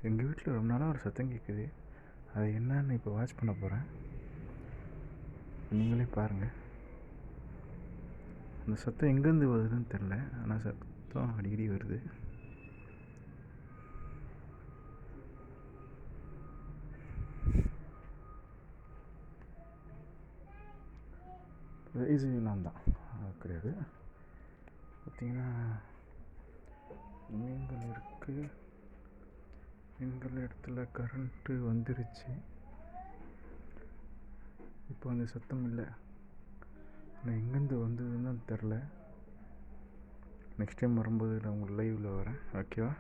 எங்கள் வீட்டில் ரொம்ப நாளாக ஒரு சத்தம் கேட்குது. அது என்னன்னு இப்போ வாட்ச் பண்ண போகிறேன். நீங்களே பாருங்கள். அந்த சத்தம் எங்கேருந்து வருதுன்னு தெரில, ஆனால் சத்தம் அடிக்கடி வருது. இது நான் தான் கிடையாது. பார்த்திங்கன்னா மீன்கள் இருக்குது. மீன்கள் இடத்துல கரண்ட்டு வந்துருச்சு. இப்போ அந்த சத்தம் இல்லை, ஆனால் எங்கேருந்து வந்ததுன்னு தான் தெரில. நெக்ஸ்ட் டைம் வரும்போது நான் உங்கள் லைவில் வரேன். ஓகேவா?